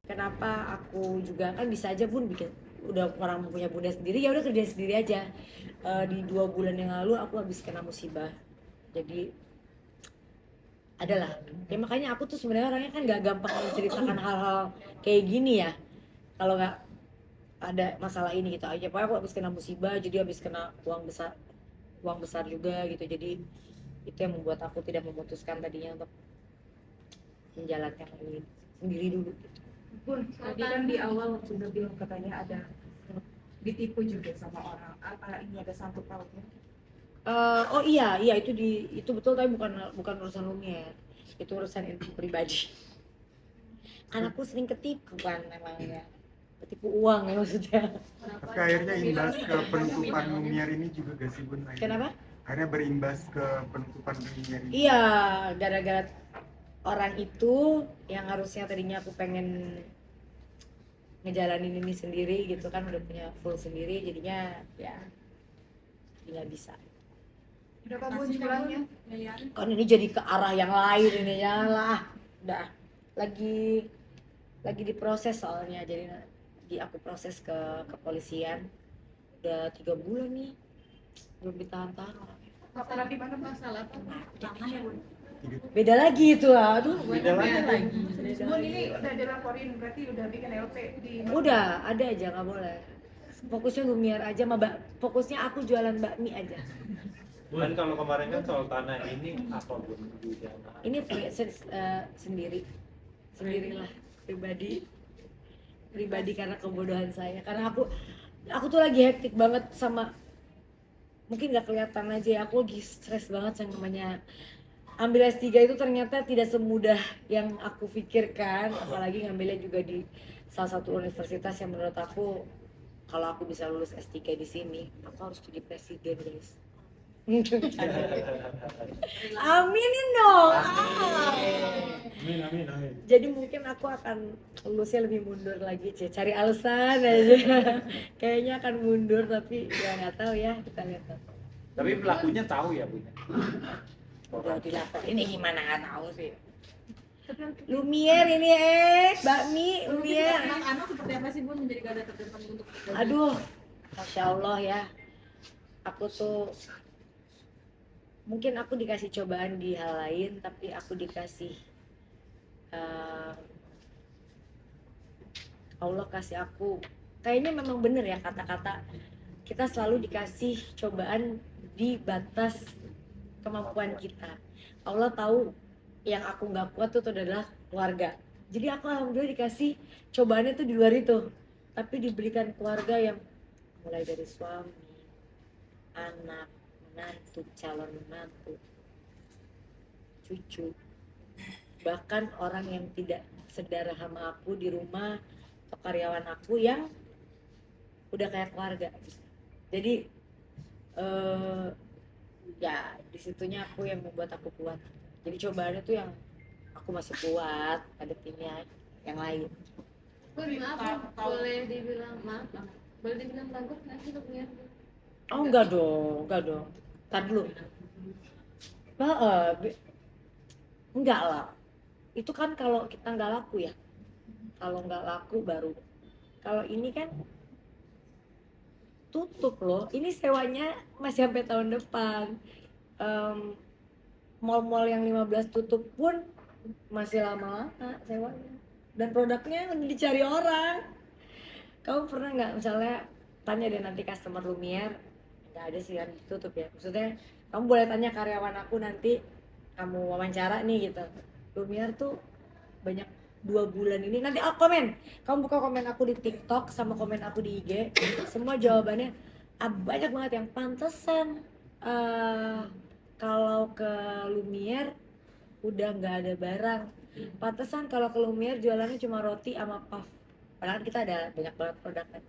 kenapa aku juga kan bisa aja Bun bikin, udah orang punya bunda sendiri ya udah kerja sendiri aja. Di 2 bulan yang lalu aku habis kena musibah, jadi adalah ya makanya aku tuh sebenarnya orangnya kan nggak gampang menceritakan hal-hal kayak gini ya kalau nggak ada masalah ini gitu aja. Pokoknya aku habis kena musibah, jadi habis kena uang besar juga gitu, jadi itu yang membuat aku tidak memutuskan tadinya untuk menjalankan ini sendiri dulu gitu. Bun, tadi kan di awal sudah bilang katanya ada ditipu juga sama orang. Apa ini ada sangkut pautnya? Oh iya itu betul, tapi bukan urusan Lumiere, itu urusan pribadi. Kan aku sering ketipu kan memang ya, ketipu uang ya maksudnya. Tapi akhirnya imbas ke penutupan Lumiere ini juga gak sih Bun? Kenapa? Akhirnya berimbas ke penutupan Lumiere ini. Iya, gara-gara orang itu yang harusnya tadinya aku pengen ngejalanin ini sendiri gitu kan, udah punya full sendiri, jadinya ya nggak bisa. Berapa Bun jumlahnya? Kan ini jadi ke arah yang lain ini ya lah, udah lagi diproses soalnya, jadi aku proses ke kepolisian udah 3 bulan nih belum ditahan-tahan. Masalah di mana masalah apa? Tangannya Bun. Beda lagi itu, aduh Beda lagi. Bun ini udah dilaporin, berarti udah bikin LP di. Udah ada aja, nggak boleh. Fokusnya Lumiere aja, fokusnya aku jualan bakmi aja. Bukan kalau kemarin kan soal tanah ini apa Bun di sana? Ini sendirilah, pribadi karena kebodohan saya, karena aku tuh lagi hektik banget sama, mungkin nggak kelihatan aja ya, aku lagi stres banget yang namanya ambil S3 itu ternyata tidak semudah yang aku pikirkan, apalagi ngambilnya juga di salah satu universitas yang menurut aku kalau aku bisa lulus S3 di sini, aku harus jadi presiden, guys. Aminin dong. Amin. Jadi mungkin aku akan lulusnya lebih mundur lagi, cari alasan aja. Kayaknya akan mundur, tapi ya nggak tahu ya, kita lihat. Tapi pelakunya tahu ya Bun? Udah dilapor, ini gimana nggak tahu sih. Lumiere ini bakmi Lumiere. Mas Ano seperti apa sih Bun menjadi garda terdepan untuk? Aduh, Masya Allah ya. Aku tuh mungkin aku dikasih cobaan di hal lain, tapi aku dikasih Allah kasih aku, kayaknya memang bener ya kata-kata kita selalu dikasih cobaan di batas kemampuan kita. Allah tahu yang aku nggak kuat itu adalah keluarga, jadi aku alhamdulillah dikasih cobaannya tuh di luar itu, tapi diberikan keluarga yang mulai dari suami, anak, menantu, calon menantu, cucu, bahkan orang yang tidak sedara sama aku di rumah atau karyawan aku yang udah kayak keluarga. Jadi ya disitunya aku yang membuat aku kuat. Jadi cobaannya tuh yang aku masih kuat hadapinnya yang lain. Bun, maaf, boleh dibilang takut nggak sih Lumiere? Oh enggak dong. Tar dulu. Enggak lah. Itu kan kalau kita nggak laku ya. Kalau nggak laku baru. Kalau ini kan tutup loh. Ini sewanya masih sampai tahun depan. Mall-mall yang 15 tutup pun masih lama-lama sewanya. Dan produknya dicari orang. Kamu pernah nggak misalnya tanya deh nanti customer Lumiere, nggak ada sih kan tutup ya. Maksudnya kamu boleh tanya karyawan aku nanti kamu wawancara nih gitu. Lumiere tuh banyak 2 bulan ini, nanti komen, kamu buka komen aku di TikTok sama komen aku di IG, semua jawabannya banyak banget yang pantesan kalau ke Lumiere udah nggak ada barang, pantesan kalau ke Lumiere jualannya cuma roti sama puff, padahal kita ada banyak banget produk kan.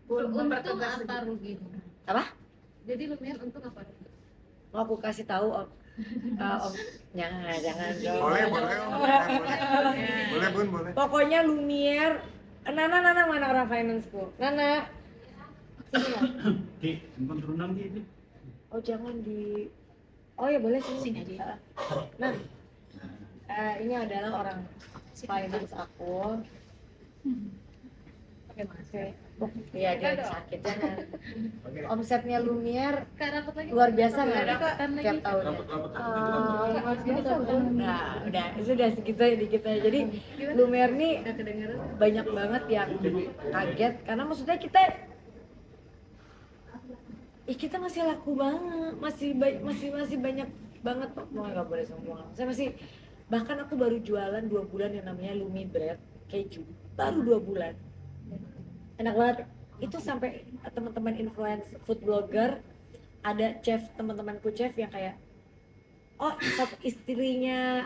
Untung apa rugi? Apa? Jadi Lumiere untung apa rugi? Mau aku kasih tahu om? Om, jangan dong. Boleh Bun, boleh. Pokoknya Lumiere, Nana mana orang financeku? Nana, sini lah. Di handphone turunan gitu. Oh jangan di, oh ya boleh sini aja. Nah, ini adalah orang finance aku. Iya, dia lagi sakit jangan. Omsetnya Lumiere Kak dapat lagi. luar biasa nggak Kan lagi. tiap tahunnya? Luar biasa kan? Nah, udah itu udah segitu ya dikit aja. Jadi Lumiere nih Nggak kedengeran. banyak banget yang kaget karena maksudnya kita masih laku banget, masih banyak banget kok. Mau nggak boleh sombong. Saya masih bahkan aku baru jualan 2 bulan yang namanya Lumi Bread keju, baru 2 bulan. Enak banget. Itu sampai teman-teman influencer food blogger, ada chef, teman-temanku chef yang kayak istrinya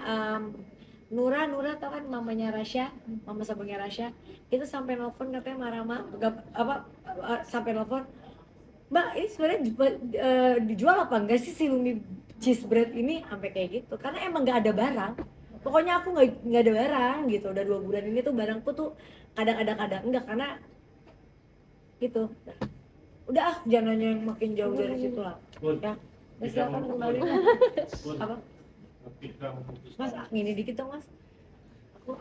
Nura tau kan, mamanya Rasya, mama sabungnya Rasya, itu sampai nelfon katanya sampai nelfon, Mbak ini sebenarnya dijual apa enggak sih si Lumi cheese bread ini, sampai kayak gitu karena emang nggak ada barang. Pokoknya aku nggak ada barang gitu. Udah 2 bulan ini tuh barangku tuh kadang ada enggak karena gitu. Udah jangan nanya yang makin jauh dari situ lah. Ya, silakan kembali. Apa? Ketika memutuskan Mas, gini dikit dong Mas. Aku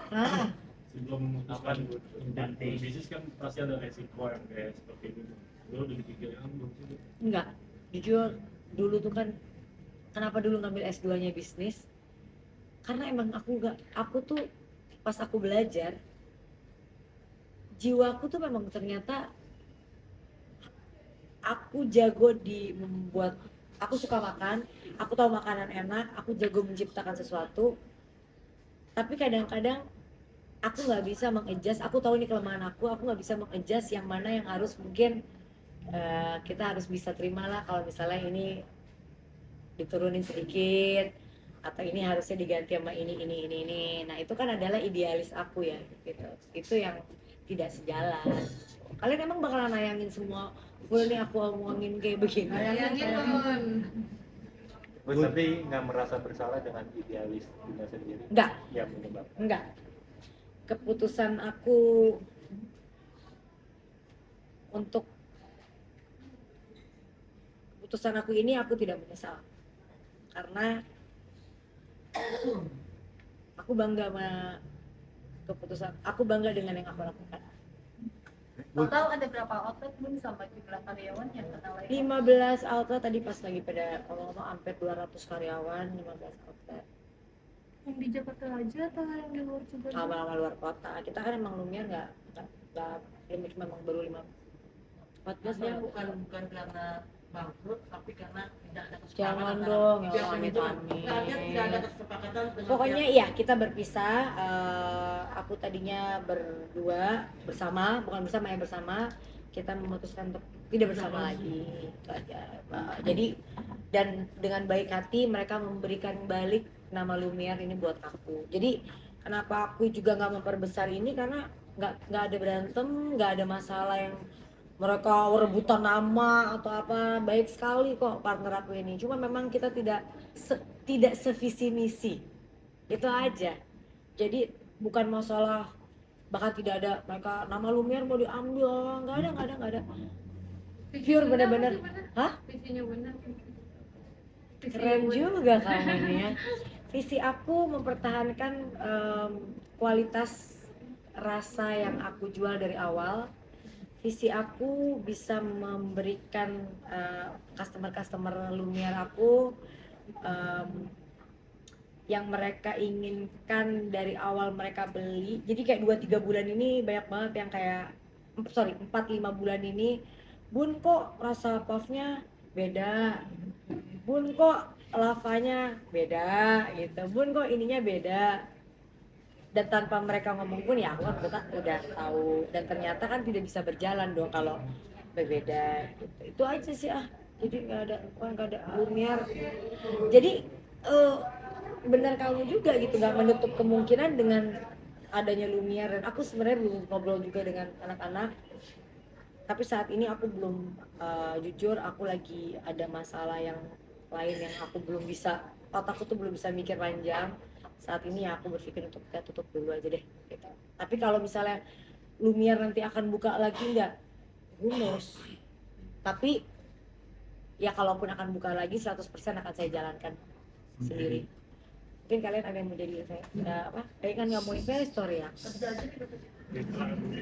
sebelum memutuskan bisnis kan pasti ada resiko yang kayak seperti itu. Lo udah dipikirkan belum sih? enggak. Jujur dulu tuh kan kenapa dulu ngambil S2-nya bisnis? Karena emang aku tuh pas aku belajar jiwaku tuh memang ternyata aku jago di membuat, aku suka makan, aku tahu makanan enak, aku jago menciptakan sesuatu, tapi kadang-kadang aku nggak bisa mengadjust. Aku tahu ini kelemahan aku nggak bisa mengadjust yang mana yang harus mungkin kita harus bisa terima lah kalau misalnya ini diturunin sedikit atau ini harusnya diganti sama ini. Nah itu kan adalah idealis aku ya gitu. Itu yang tidak sejalan. Kalian emang bakalan nayangin semua full nih aku omongin kayak begini? Bayangin Bun. Tapi nggak merasa bersalah dengan idealis Bunda sendiri? Enggak. Yang menyebabkan? Enggak. Keputusan aku ini aku tidak menyesal karena aku bangga sama keputusan. Aku bangga dengan yang aku lakukan. Total ada berapa outlet Bun sama jumlah karyawan yang kenal lain? 15 outlet tadi pas lagi pada ngomong hampir 200 karyawan, 15 outlet. Yang di Jakarta aja atau yang di luar juga? Awal-awal luar kota. Kita kan emang Lumiere nggak limit, memang baru 14 Maksudnya ya. bukan karena bangkrut, tapi karena tidak ada kesepakatan. Jangan dong, ya Biar amit itu amit. tidak ada kesepakatan dengan Pokoknya pihak- iya kita berpisah. Aku tadinya berdua bersama, bukan bersama. Kita memutuskan untuk tidak bersama lagi. Itu aja. Jadi dan dengan baik hati mereka memberikan balik nama Lumiere ini buat aku. Jadi kenapa aku juga nggak memperbesar ini karena nggak ada berantem, nggak ada masalah yang mereka rebutan nama atau apa. Baik sekali kok partner aku ini, cuma memang kita tidak sevisi misi, itu aja. Jadi bukan masalah, bahkan tidak ada mereka nama Lumiere mau diambil, nggak ada. Pure bener-bener. Hah? Visinya benar. Keren juga kamu ini ya. Visi aku mempertahankan kualitas rasa yang aku jual dari awal. Visi aku bisa memberikan customer Lumiere aku yang mereka inginkan dari awal mereka beli. Jadi kayak 2-3 bulan ini banyak banget yang kayak 4-5 bulan ini, Bun kok rasa puffnya beda, Bun kok lavanya beda gitu, Bun kok ininya beda. Dan tanpa mereka ngomong pun ya aku kan udah tahu, dan ternyata kan tidak bisa berjalan dong kalau berbeda gitu. Itu aja sih jadi nggak ada Lumiere. Jadi benar kamu juga gitu, nggak menutup kemungkinan dengan adanya Lumiere. Dan aku sebenarnya belum ngobrol juga dengan anak-anak, tapi saat ini aku belum jujur aku lagi ada masalah yang lain yang aku belum bisa, otakku tuh belum bisa mikir panjang. Saat ini ya aku berpikir untuk kita tutup dulu aja deh gitu. Tapi kalau misalnya Lumiere nanti akan buka lagi nggak, who knows. Tapi ya kalaupun akan buka lagi 100% akan saya jalankan sendiri. Mungkin kalian ada yang mau jadi apa? Kayak kan nggak mau investor ya. Kerja aja gitu. Mitra dulu.